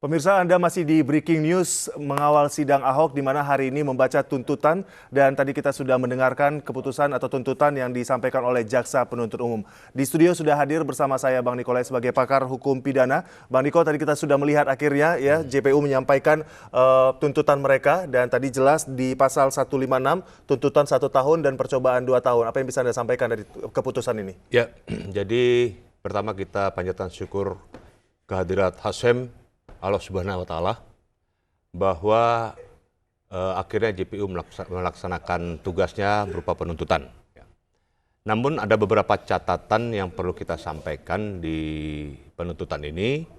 Pemirsa, Anda masih di Breaking News mengawal sidang Ahok di mana hari ini membaca tuntutan dan tadi kita sudah mendengarkan keputusan atau tuntutan yang disampaikan oleh Jaksa Penuntut Umum. Di studio sudah hadir bersama saya Bang Nikolai sebagai pakar hukum pidana. Bang Niko, tadi kita sudah melihat akhirnya ya JPU menyampaikan tuntutan mereka dan tadi jelas di pasal 156 tuntutan 1 tahun dan percobaan 2 tahun. Apa yang bisa Anda sampaikan dari keputusan ini? Ya, jadi pertama kita panjatkan syukur kehadirat Hashem Allah Subhanahu wa Ta'ala bahwa akhirnya JPU melaksanakan tugasnya berupa penuntutan. Namun ada beberapa catatan yang perlu kita sampaikan di penuntutan ini,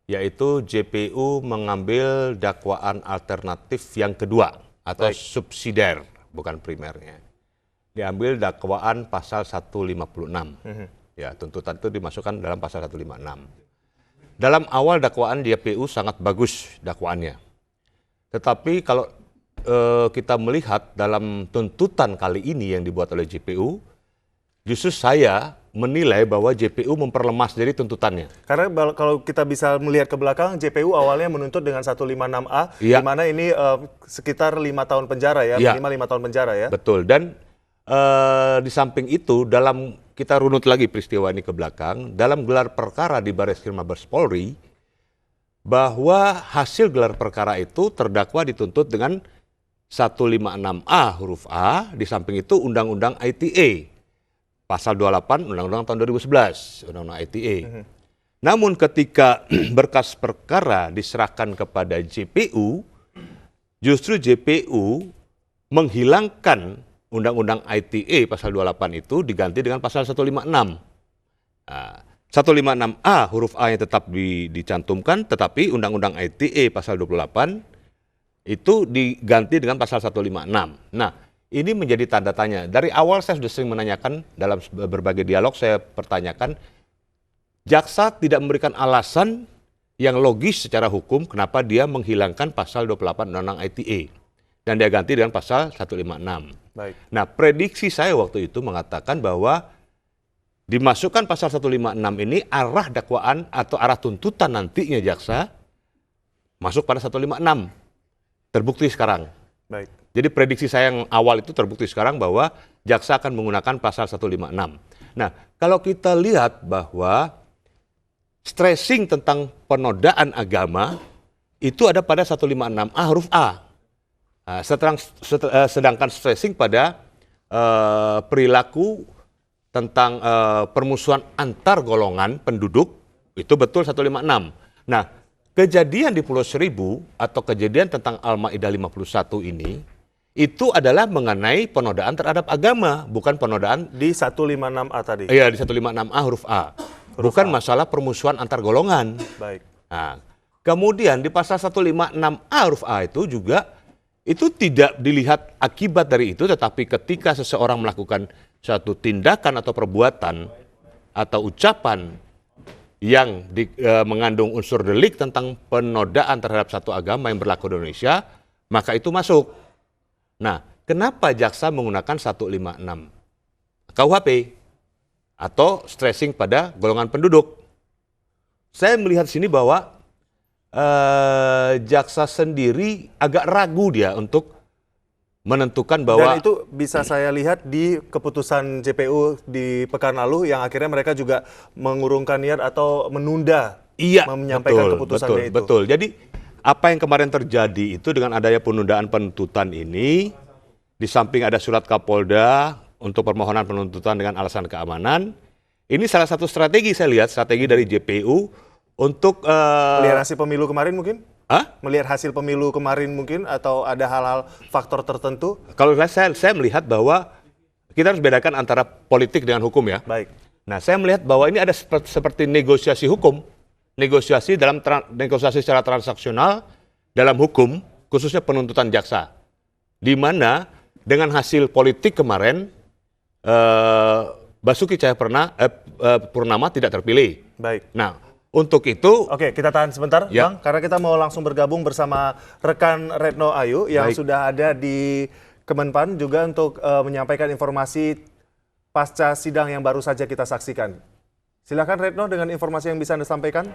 yaitu JPU mengambil dakwaan alternatif yang kedua atau subsidiar, bukan primernya. Diambil dakwaan pasal 156. Ya, tuntutan itu dimasukkan dalam pasal 156. Dalam awal dakwaan JPU sangat bagus dakwaannya. Tetapi kalau kita melihat dalam tuntutan kali ini yang dibuat oleh JPU, justru saya menilai bahwa JPU memperlemah dari tuntutannya. Karena kalau kita bisa melihat ke belakang, JPU awalnya menuntut dengan 156A, ya, di mana ini sekitar 5 tahun penjara ya, minimal 5 tahun penjara ya. Betul, dan di samping itu dalam kita runut lagi peristiwa ini ke belakang, dalam gelar perkara di Barreskrim Mabes Polri, bahwa hasil gelar perkara itu terdakwa dituntut dengan 156A huruf A, di samping itu Undang-Undang ITE, pasal 28 Undang-Undang tahun 2011, Undang-Undang ITE. Namun ketika berkas perkara diserahkan kepada JPU, justru JPU menghilangkan Undang-Undang ITE pasal 28 itu diganti dengan pasal 156. 156A huruf A yang tetap dicantumkan, tetapi Undang-Undang ITE pasal 28 itu diganti dengan pasal 156. Nah, ini menjadi tanda tanya. Dari awal saya sudah sering menanyakan, dalam berbagai dialog saya pertanyakan, jaksa tidak memberikan alasan yang logis secara hukum kenapa dia menghilangkan pasal 28 Undang-Undang ITE. Dan dia ganti dengan pasal 156. Baik. Nah, prediksi saya waktu itu mengatakan bahwa dimasukkan pasal 156 ini arah dakwaan atau arah tuntutan nantinya jaksa masuk pada 156. Terbukti sekarang. Baik. Jadi prediksi saya yang awal itu terbukti sekarang bahwa jaksa akan menggunakan pasal 156. Nah, kalau kita lihat bahwa stressing tentang penodaan agama itu ada pada 156A huruf A. Sedangkan stressing pada perilaku tentang permusuhan antar golongan penduduk itu betul 156. Nah, kejadian di Pulau Seribu atau kejadian tentang Al-Maidah 51 ini itu adalah mengenai penodaan terhadap agama, bukan penodaan di 156A tadi. Iya, di 156A huruf A. Bukan masalah permusuhan antar golongan. Baik. Nah, kemudian di pasal 156A huruf A itu juga itu tidak dilihat akibat dari itu, tetapi ketika seseorang melakukan suatu tindakan atau perbuatan atau ucapan yang mengandung unsur delik tentang penodaan terhadap satu agama yang berlaku di Indonesia, maka itu masuk. Nah, kenapa jaksa menggunakan 156 KUHP atau stressing pada golongan penduduk? Saya melihat sini bahwa jaksa sendiri agak ragu dia untuk menentukan bahwa... Dan itu bisa saya lihat di keputusan JPU di pekan lalu yang akhirnya mereka juga mengurungkan niat atau menunda menyampaikan keputusannya itu. Betul. Jadi apa yang kemarin terjadi itu dengan adanya penundaan penuntutan ini, di samping ada surat Kapolda untuk permohonan penuntutan dengan alasan keamanan, ini salah satu strategi saya lihat, strategi dari JPU untuk melihat hasil pemilu kemarin mungkin? Melihat hasil pemilu kemarin mungkin atau ada hal-hal faktor tertentu? Kalau saya melihat bahwa kita harus bedakan antara politik dengan hukum ya. Baik. Nah, saya melihat bahwa ini ada seperti negosiasi hukum, negosiasi secara transaksional dalam hukum, khususnya penuntutan jaksa, di mana dengan hasil politik kemarin Basuki Cahayapurnama tidak terpilih. Baik. Nah, untuk itu... Oke, kita tahan sebentar, Bang, karena kita mau langsung bergabung bersama rekan Retno Ayu yang sudah ada di Kemenpan juga untuk menyampaikan informasi pasca sidang yang baru saja kita saksikan. Silakan Retno dengan informasi yang bisa Anda sampaikan.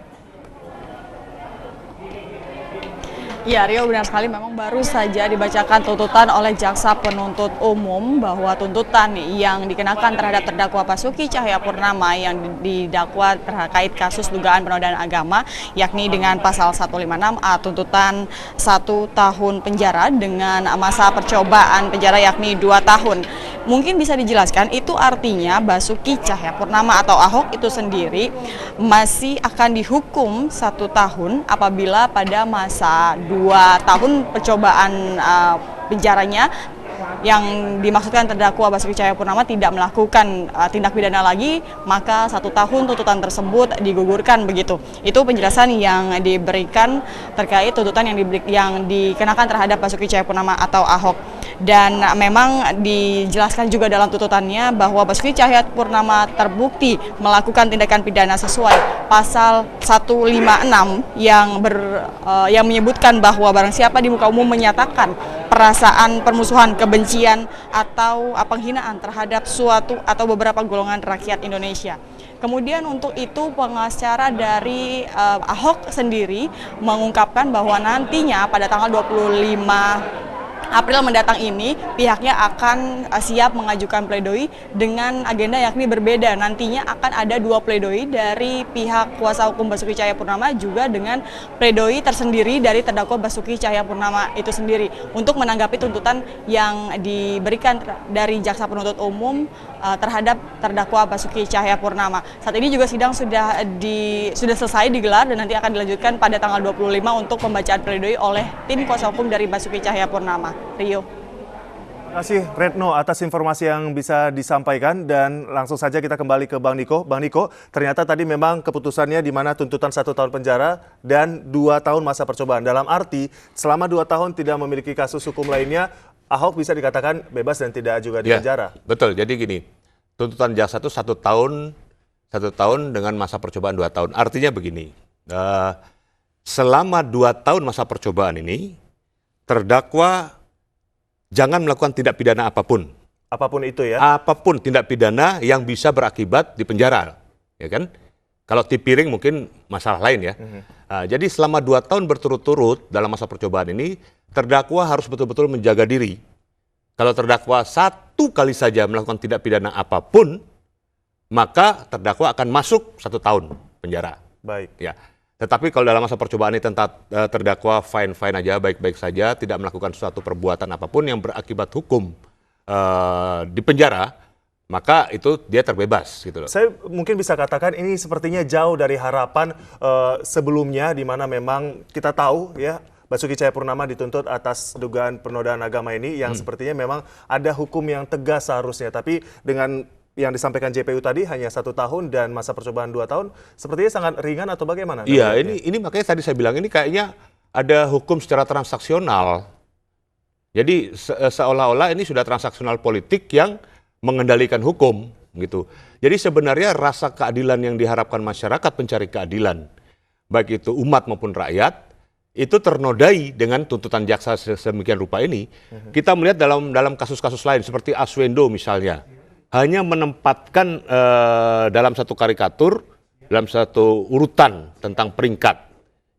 Ya, Rio, benar sekali, memang baru saja dibacakan tuntutan oleh Jaksa Penuntut Umum bahwa tuntutan yang dikenakan terhadap terdakwa Basuki Cahayapurnama yang didakwa terkait kasus dugaan penodaan agama, yakni dengan pasal 156A tuntutan 1 tahun penjara dengan masa percobaan penjara yakni 2 tahun. Mungkin bisa dijelaskan, itu artinya Basuki Cahayapurnama atau Ahok itu sendiri masih akan dihukum 1 tahun apabila pada masa 2 tahun percobaan penjaranya yang dimaksudkan terdakwa Basuki Cahayapurnama tidak melakukan tindak pidana lagi, maka 1 tahun tuntutan tersebut digugurkan begitu. Itu penjelasan yang diberikan terkait tuntutan yang dikenakan terhadap Basuki Cahayapurnama atau Ahok. Dan memang dijelaskan juga dalam tuntutannya bahwa Basuki Cahayapurnama terbukti melakukan tindakan pidana sesuai pasal 156 yang menyebutkan bahwa barang siapa di muka umum menyatakan perasaan permusuhan, kebencian atau penghinaan terhadap suatu atau beberapa golongan rakyat Indonesia. Kemudian untuk itu pengacara dari Ahok sendiri mengungkapkan bahwa nantinya pada tanggal 25 April mendatang ini pihaknya akan siap mengajukan pledoi dengan agenda yakni berbeda. Nantinya akan ada 2 pledoi dari pihak kuasa hukum Basuki Cahayapurnama juga dengan pledoi tersendiri dari terdakwa Basuki Cahayapurnama itu sendiri untuk menanggapi tuntutan yang diberikan dari Jaksa Penuntut Umum terhadap terdakwa Basuki Cahayapurnama. Saat ini juga sidang sudah selesai digelar dan nanti akan dilanjutkan pada tanggal 25 untuk pembacaan pledoi oleh tim kuasa hukum dari Basuki Cahayapurnama. Rio. Terima kasih Retno atas informasi yang bisa disampaikan dan langsung saja kita kembali ke Bang Niko. Bang Niko, ternyata tadi memang keputusannya di mana tuntutan 1 tahun penjara dan 2 tahun masa percobaan. Dalam arti selama 2 tahun tidak memiliki kasus hukum lainnya, Ahok bisa dikatakan bebas dan tidak juga di penjara. Betul, jadi gini, tuntutan jaksa itu 1 tahun dengan masa percobaan 2 tahun. Artinya begini, selama 2 tahun masa percobaan ini, terdakwa jangan melakukan tindak pidana apapun. Apapun itu ya? Apapun tindak pidana yang bisa berakibat di penjara, ya kan? Kalau tipiring mungkin masalah lain ya. Jadi selama 2 tahun berturut-turut dalam masa percobaan ini, terdakwa harus betul-betul menjaga diri. Kalau terdakwa 1 kali saja melakukan tindak pidana apapun, maka terdakwa akan masuk 1 tahun penjara. Baik. Ya. Tetapi kalau dalam masa percobaan ini terdakwa fine-fine aja, baik-baik saja, tidak melakukan suatu perbuatan apapun yang berakibat hukum di penjara, maka itu dia terbebas gitu loh. Saya mungkin bisa katakan ini sepertinya jauh dari harapan sebelumnya di mana memang kita tahu ya Basuki Cahayapurnama dituntut atas dugaan penodaan agama ini yang sepertinya memang ada hukum yang tegas seharusnya, tapi dengan yang disampaikan JPU tadi hanya 1 tahun dan masa percobaan 2 tahun, sepertinya sangat ringan atau bagaimana? Iya, ini makanya tadi saya bilang ini kayaknya ada hukum secara transaksional. Jadi seolah-olah ini sudah transaksional politik yang mengendalikan hukum gitu. Jadi sebenarnya rasa keadilan yang diharapkan masyarakat pencari keadilan, baik itu umat maupun rakyat, itu ternodai dengan tuntutan jaksa sedemikian rupa ini. Kita melihat dalam kasus-kasus lain seperti Arswendo misalnya, hanya menempatkan dalam satu karikatur, dalam satu urutan tentang peringkat,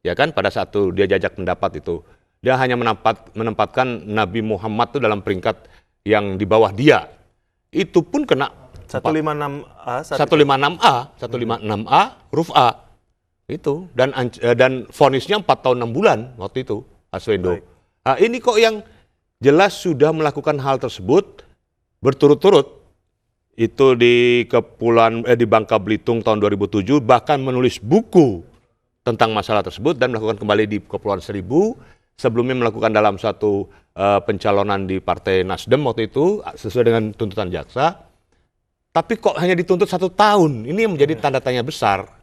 ya kan, pada saat dia jajak pendapat itu, dia hanya menempatkan Nabi Muhammad itu dalam peringkat yang di bawah dia, itu pun kena 156A huruf A itu dan vonisnya 4 tahun 6 bulan waktu itu Arswendo. Nah, ini kok yang jelas sudah melakukan hal tersebut berturut-turut. Itu di Bangka Belitung tahun 2007 bahkan menulis buku tentang masalah tersebut dan melakukan kembali di Kepulauan Seribu, sebelumnya melakukan dalam satu pencalonan di Partai Nasdem waktu itu sesuai dengan tuntutan jaksa. Tapi kok hanya dituntut 1 tahun? Ini yang menjadi tanda tanya besar.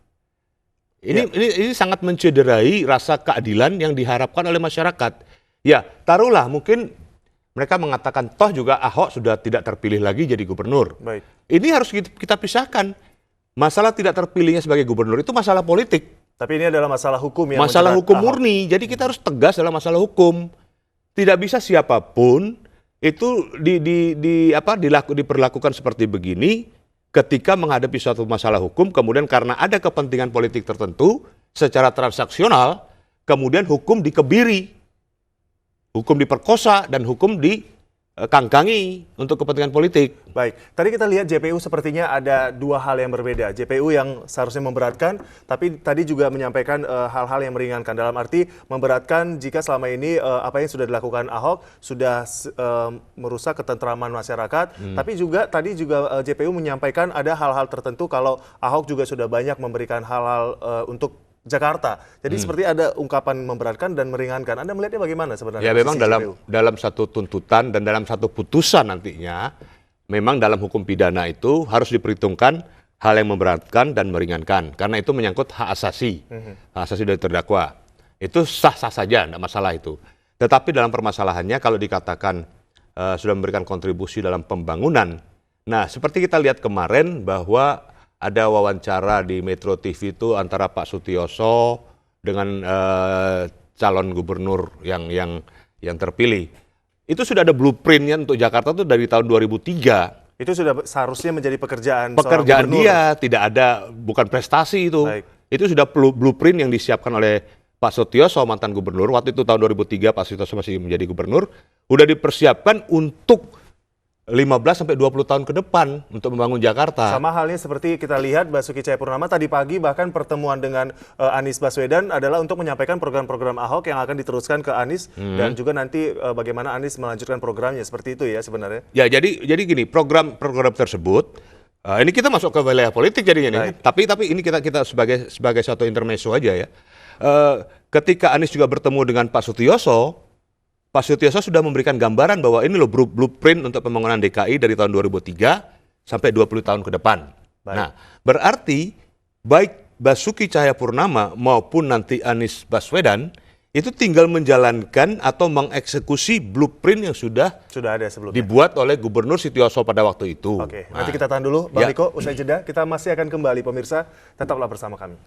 Ini sangat mencederai rasa keadilan yang diharapkan oleh masyarakat. Ya, taruhlah mungkin mereka mengatakan toh juga Ahok sudah tidak terpilih lagi jadi gubernur. Baik. Ini harus kita pisahkan. Masalah tidak terpilihnya sebagai gubernur itu masalah politik. Tapi ini adalah masalah hukum yang masalah hukum Ahok. murni. Jadi kita harus tegas dalam masalah hukum. Tidak bisa siapapun itu diperlakukan seperti begini ketika menghadapi suatu masalah hukum, kemudian karena ada kepentingan politik tertentu secara transaksional, kemudian hukum dikebiri. hukum diperkosa, dan hukum dikangkangi untuk kepentingan politik. Baik, tadi kita lihat JPU sepertinya ada dua hal yang berbeda. JPU yang seharusnya memberatkan, tapi tadi juga menyampaikan hal-hal yang meringankan. Dalam arti memberatkan jika selama ini apa yang sudah dilakukan Ahok sudah merusak ketentraman masyarakat. Tapi juga tadi juga JPU menyampaikan ada hal-hal tertentu kalau Ahok juga sudah banyak memberikan hal-hal untuk Jakarta. Jadi seperti ada ungkapan memberatkan dan meringankan. Anda melihatnya bagaimana sebenarnya? Ya memang posisi JPU? dalam satu tuntutan dan dalam satu putusan nantinya, memang dalam hukum pidana itu harus diperhitungkan hal yang memberatkan dan meringankan. Karena itu menyangkut hak asasi, hak asasi dari terdakwa. Itu sah-sah saja, tidak masalah itu. Tetapi dalam permasalahannya kalau dikatakan sudah memberikan kontribusi dalam pembangunan, nah seperti kita lihat kemarin bahwa ada wawancara di Metro TV itu antara Pak Sutioso dengan calon gubernur yang terpilih. Itu sudah ada blueprintnya untuk Jakarta itu dari tahun 2003. Itu sudah seharusnya menjadi pekerjaan Pekerjaan seorang gubernur. dia, tidak ada, bukan prestasi itu. Baik. Itu sudah blueprint yang disiapkan oleh Pak Sutioso, mantan gubernur. Waktu itu tahun 2003 Pak Sutioso masih menjadi gubernur. Udah dipersiapkan untuk 15-20 tahun ke depan untuk membangun Jakarta. Sama halnya seperti kita lihat Basuki Cahayapurnama tadi pagi bahkan pertemuan dengan Anies Baswedan adalah untuk menyampaikan program-program Ahok yang akan diteruskan ke Anies dan juga nanti bagaimana Anies melanjutkan programnya, seperti itu ya sebenarnya. Ya jadi gini, program-program tersebut ini kita masuk ke wilayah politik jadinya nih. Tapi ini kita sebagai satu intermezzo aja ya. Ketika Anies juga bertemu dengan Pak Sutioso sudah memberikan gambaran bahwa ini loh blueprint untuk pembangunan DKI dari tahun 2003 sampai 20 tahun ke depan. Baik. Nah, berarti baik Basuki Cahayapurnama maupun nanti Anies Baswedan itu tinggal menjalankan atau mengeksekusi blueprint yang sudah Sudah ada sebelumnya. dibuat oleh Gubernur Sutioso pada waktu itu. Oke, nanti kita tahan dulu. Bang Niko, usai jeda kita masih akan kembali pemirsa. Tetaplah bersama kami.